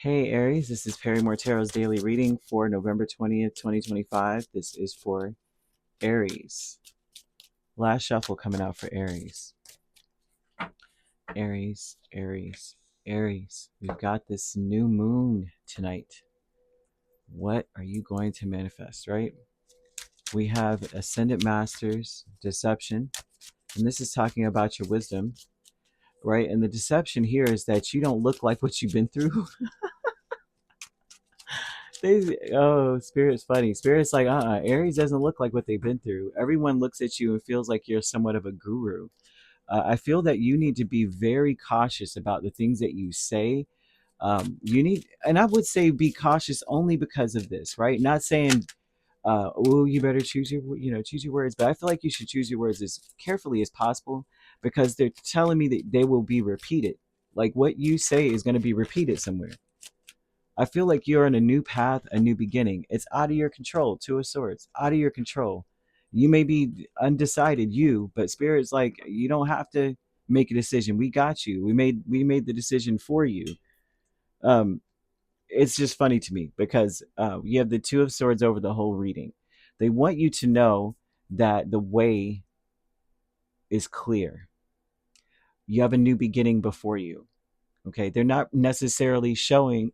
Hey Aries, this is Perrymore Tarot's daily reading for November 20th, 2025. This is for Aries. Last shuffle coming out for Aries. Aries, Aries, Aries. We've got this new moon tonight. What are you going to manifest, right? We have Ascendant Masters, Deception, and this is talking about your wisdom, right? And the deception here is that you don't look like what you've been through. Spirit's funny. Spirit's like, Aries doesn't look like what they've been through. Everyone looks at you and feels like you're somewhat of a guru. I feel that you need to be very cautious about the things that you say. And I would say be cautious only because of this, right? Not saying, oh, you better choose your words, but I feel like you should choose your words as carefully as possible because they're telling me that they will be repeated. Like what you say is going to be repeated somewhere. I feel like you're on a new path, a new beginning. It's out of your control. Two of Swords, out of your control. You may be undecided, but Spirit's like, you don't have to make a decision. We got you. We made the decision for you. Um, it's just funny to me because you have the Two of Swords over the whole reading. They want you to know that the way is clear. You have a new beginning before you. Okay, they're not necessarily showing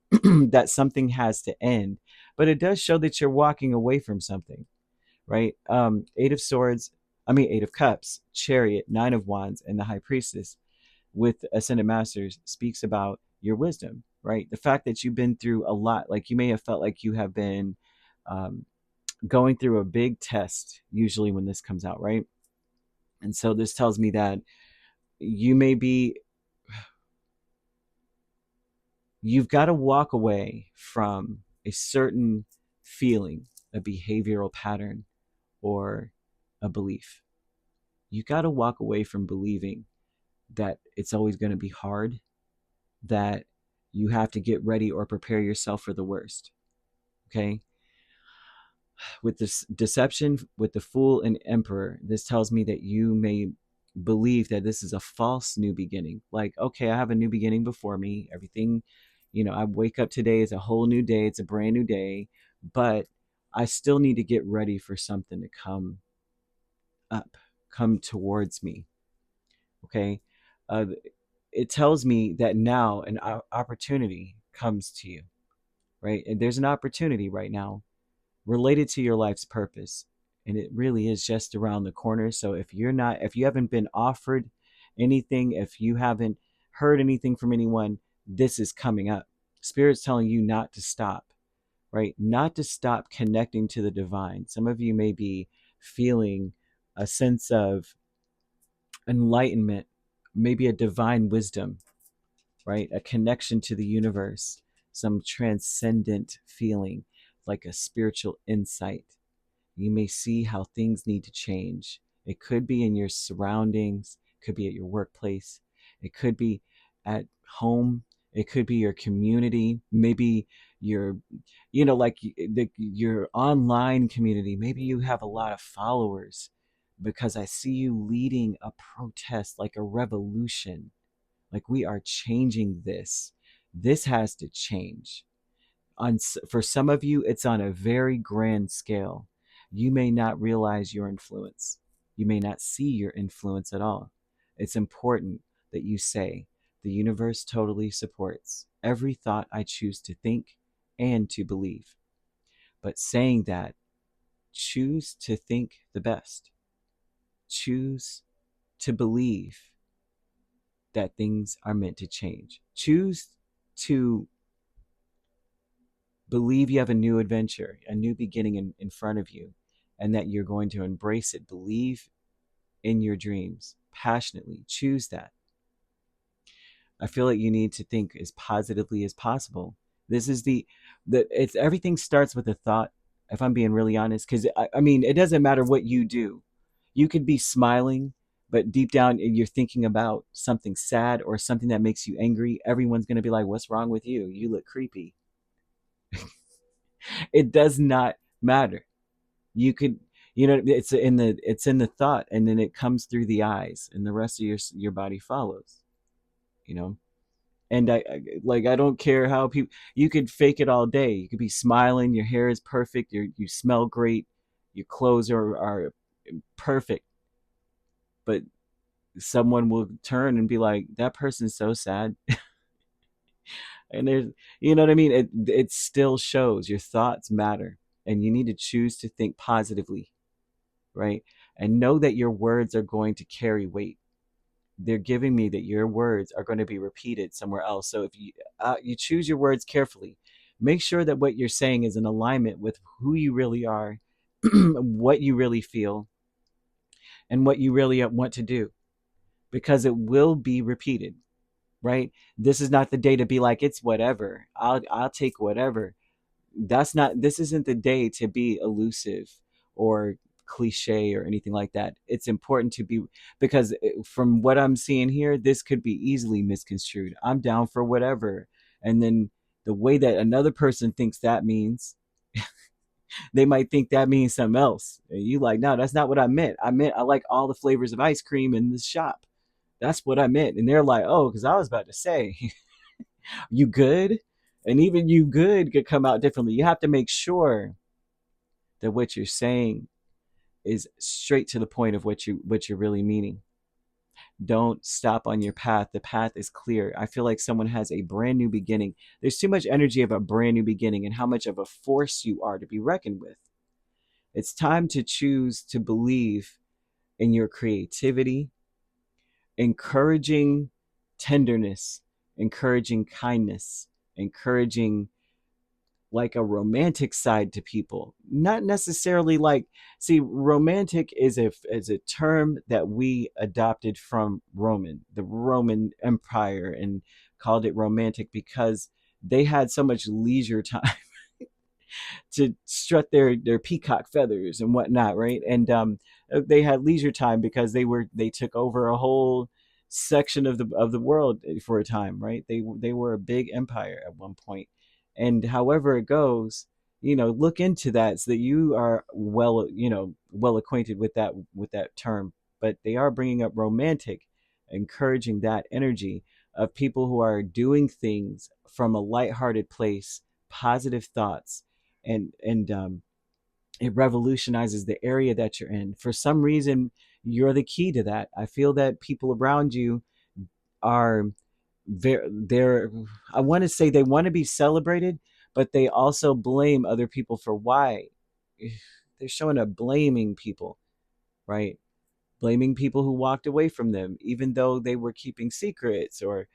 that something has to end, but it does show that you're walking away from something, right? Eight of Cups, Chariot, Nine of Wands, and the High Priestess with Ascended Masters speaks about your wisdom, right? The fact that you've been through a lot, like you may have felt like you have been um, going through a big test, usually when this comes out, right? And so this tells me that you may be you've got to walk away from a certain feeling, a behavioral pattern, or a belief. You got to walk away from believing that it's always going to be hard, that you have to get ready or prepare yourself for the worst. Okay? With this deception, with the Fool and Emperor, this tells me that you may believe that this is a false new beginning. Like, okay, I have a new beginning before me. Everything, I wake up today, it's a whole new day, it's a brand new day, but I still need to get ready for something to come up, come towards me. Okay? Uh, it tells me that now an opportunity comes to you, right? And there's an opportunity right now related to your life's purpose, and it really is just around the corner. So if you haven't been offered anything, if you haven't heard anything from anyone, this is coming up. Spirit's telling you not to stop, right? Not to stop connecting to the divine. Some of you may be feeling a sense of enlightenment, maybe a divine wisdom, right? A connection to the universe, some transcendent feeling, like a spiritual insight. You may see how things need to change. It could be in your surroundings, it could be at your workplace, it could be at home, it could be your community, maybe your, your online community. Maybe you have a lot of followers because I see you leading a protest, like a revolution. Like we are changing this. This has to change. For some of you, it's on a very grand scale. You may not realize your influence. You may not see your influence at all. It's important that you say, the universe totally supports every thought I choose to think and to believe. But saying that, choose to think the best. Choose to believe that things are meant to change. Choose to believe you have a new adventure, a new beginning in front of you, and that you're going to embrace it. Believe in your dreams passionately. Choose that. I feel like you need to think as positively as possible. This is it's everything starts with a thought, if I'm being really honest, because I mean, it doesn't matter what you do. You could be smiling, but deep down you're thinking about something sad or something that makes you angry. Everyone's going to be like, what's wrong with you? You look creepy. It does not matter. You could, it's in the thought, and then it comes through the eyes, and the rest of your body follows. You know, And I don't care how people, you could fake it all day. You could be smiling, your hair is perfect, you smell great, your clothes are perfect, but someone will turn and be like, that person's so sad. And there's, you know what I mean? It still shows your thoughts matter, and you need to choose to think positively, right? And know that your words are going to carry weight. They're giving me that your words are going to be repeated somewhere else. So if you choose your words carefully, make sure that what you're saying is in alignment with who you really are, what you really feel, and what you really want to do, because it will be repeated, right? This is not the day to be like, it's whatever. I'll take whatever. That's not, this isn't the day to be elusive or cliche or anything like that. It's important to be, because from what I'm seeing here, this could be easily misconstrued. I'm down for whatever. And then the way that another person thinks that means, they might think that means something else. And you like, no, that's not what I meant. I meant I like all the flavors of ice cream in this shop. That's what I meant. And they're like, oh, because I was about to say, you good? And even you good could come out differently. You have to make sure that what you're saying is straight to the point of what you're really meaning. Don't stop on your path. The path is clear. I feel like someone has a brand new beginning. There's too much energy of a brand new beginning and how much of a force you are to be reckoned with. It's time to choose to believe in your creativity, encouraging tenderness, encouraging kindness, encouraging like a romantic side to people. Not necessarily like, see, romantic is a term that we adopted from the Roman Empire, and called it romantic because they had so much leisure time to strut their peacock feathers and whatnot, right? And they had leisure time because they took over a whole section of the world for a time, right? They were a big empire at one point, and however it goes, look into that so that you are well acquainted with that term. But they are bringing up romantic, encouraging that energy of people who are doing things from a lighthearted place, positive thoughts, and it revolutionizes the area that you're in. For some reason, you're the key to that. I feel that people around you are they're I want to say they want to be celebrated, but they also blame other people for why. They're showing up blaming people, right? Blaming people who walked away from them even though they were keeping secrets, or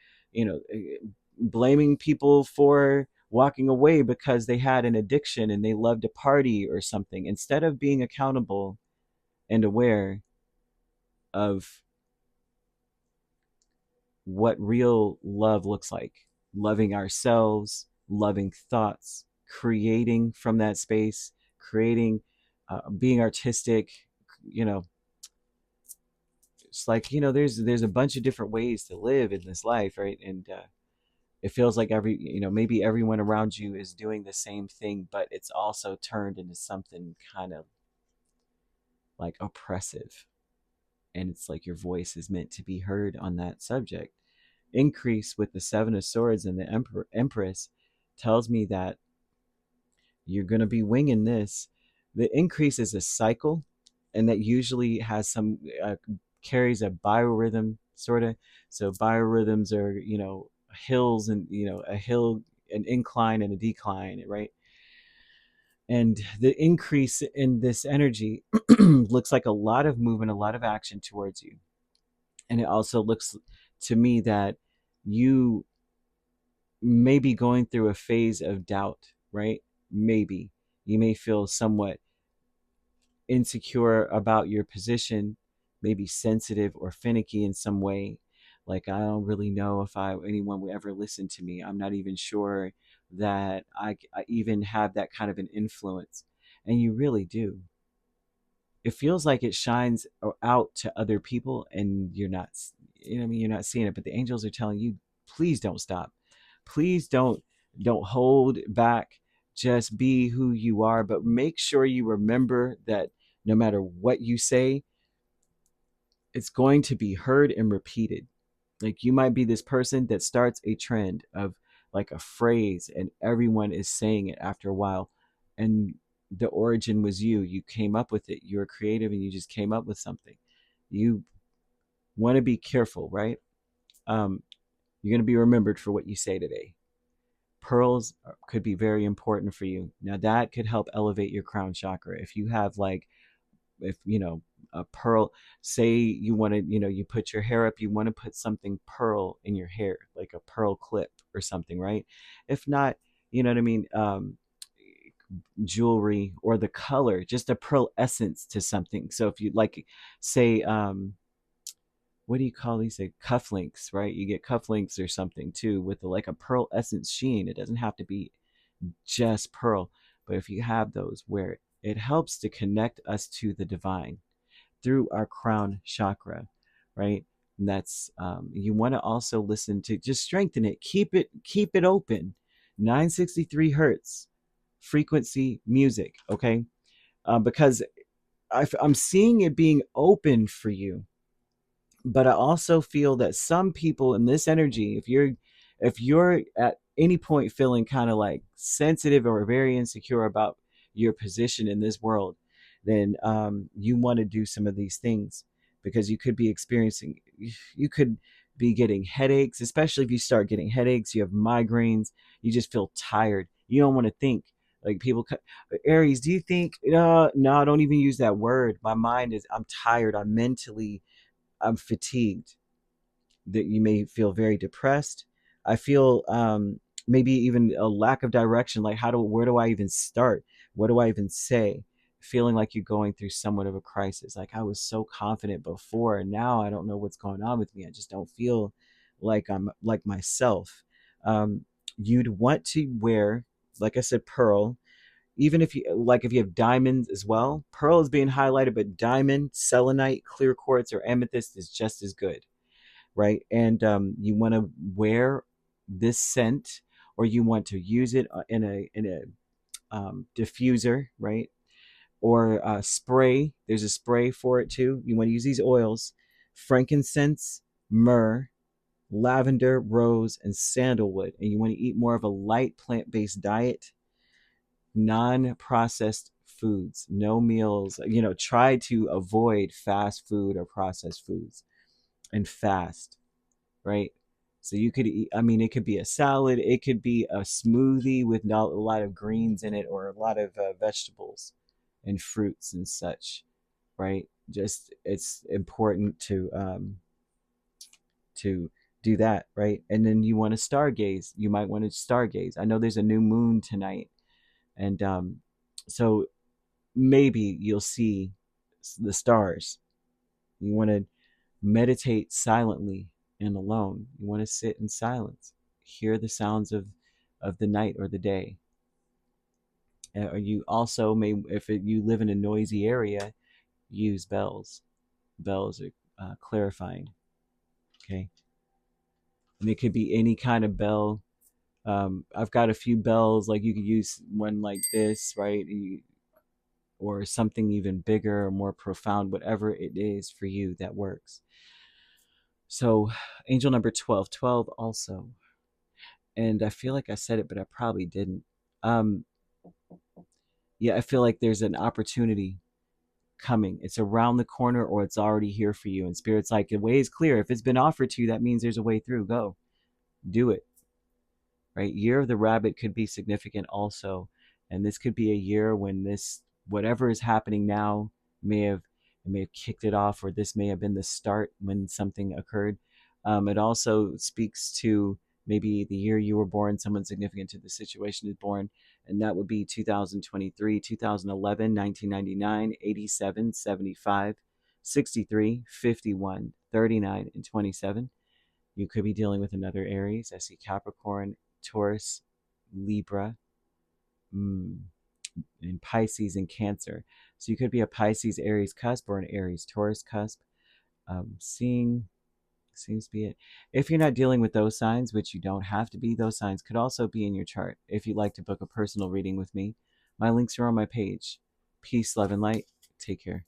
blaming people for walking away because they had an addiction and they loved to party or something, instead of being accountable and aware of what real love looks like. Loving ourselves, loving thoughts, creating from that space, creating, being artistic. You know, it's like, there's a bunch of different ways to live in this life, right? And it feels like maybe everyone around you is doing the same thing, but it's also turned into something kind of like oppressive. And it's like your voice is meant to be heard on that subject. Increase with the Seven of Swords and the Empress tells me that you're going to be winging this. The increase is a cycle, and that usually has some carries a biorhythm, sort of. So biorhythms are, hills, and a hill, an incline and a decline, right? And the increase in this energy looks like a lot of movement, a lot of action towards you. And it also looks to me that you may be going through a phase of doubt, right? Maybe you may feel somewhat insecure about your position, maybe sensitive or finicky in some way. Like, I don't really know if anyone will ever listen to me. I'm not even sure that I even have that kind of an influence. And you really do. It feels like it shines out to other people, and you're not, you're not seeing it. But the angels are telling you, please don't stop. Please don't hold back. Just be who you are, but make sure you remember that no matter what you say, it's going to be heard and repeated. Like you might be this person that starts a trend of like a phrase and everyone is saying it after a while, and the origin was you. You came up with it. You were creative and you just came up with something. You want to be careful, right? You're going to be remembered for what you say today. Pearls could be very important for you. Now that could help elevate your crown chakra. If you have like, if you know, a pearl, say you want to, you put your hair up, you want to put something pearl in your hair, like a pearl clip or something, right? If not, you know what I mean, jewelry or the color, just a pearl essence to something. So if you like, say, what do you call these, like cufflinks, right? You get cufflinks or something too with like a pearl essence sheen. It doesn't have to be just pearl, but if you have those, where it helps to connect us to the divine through our crown chakra, right? And that's, you want to also listen to, just strengthen it, keep it open. 963 hertz frequency music, okay? Because I'm seeing it being open for you, but I also feel that some people in this energy, if you're at any point feeling kind of like sensitive or very insecure about your position in this world, then you want to do some of these things, because you could be experiencing, you could be getting headaches, especially if you start getting headaches, you have migraines, you just feel tired, you don't want to think. Like people, Aries, do you think? No, don't even use that word. My mind is, I'm tired. I'm fatigued. That you may feel very depressed. I feel maybe even a lack of direction. Like where do I even start? What do I even say? Feeling like you're going through somewhat of a crisis. Like I was so confident before, and now I don't know what's going on with me. I just don't feel like I'm like myself. You'd want to wear, like I said, pearl. Even if you like, if you have diamonds as well, pearl is being highlighted, but diamond, selenite, clear quartz, or amethyst is just as good, right? And you want to wear this scent, or you want to use it in a diffuser, right? Or spray. There's a spray for it too. You want to use these oils: frankincense, myrrh, lavender, rose, and sandalwood. And you want to eat more of a light plant-based diet, non-processed foods, no meals. Try to avoid fast food or processed foods, and fast, right? So you could eat, I mean, it could be a salad, it could be a smoothie with not a lot of greens in it, or a lot of vegetables and fruits and such, right? Just, it's important to do that, right? And then you want to stargaze. You might want to stargaze. I know there's a new moon tonight, and so maybe you'll see the stars. You want to meditate silently and alone. You want to sit in silence, hear the sounds of the night or the day. Or you also may, if you live in a noisy area, use bells. Bells are clarifying. Okay, and it could be any kind of bell. I've got a few bells. Like you could use one like this, right? Or something even bigger or more profound, whatever it is for you that works. So, angel number 12, 12 also. And I feel like I said it, but I probably didn't. Um, yeah, I feel like there's an opportunity coming. It's around the corner, or it's already here for you. And Spirit's like, the way is clear. If it's been offered to you, that means there's a way through. Go, do it. Right? Year of the rabbit could be significant also. And this could be a year when this, whatever is happening now, may have may have kicked it off, or this may have been the start when something occurred. It also speaks to maybe the year you were born, someone significant to the situation is born, and that would be 2023, 2011, 1999, 87, 75, 63, 51, 39, and 27. You could be dealing with another Aries. I see Capricorn, Taurus, Libra, and Pisces and Cancer. So you could be a Pisces Aries cusp, or an Aries Taurus cusp. Seeing seems to be it. If you're not dealing with those signs, which you don't have to be, those signs could also be in your chart. If you'd like to book a personal reading with me, my links are on my page. Peace, love, and light. Take care.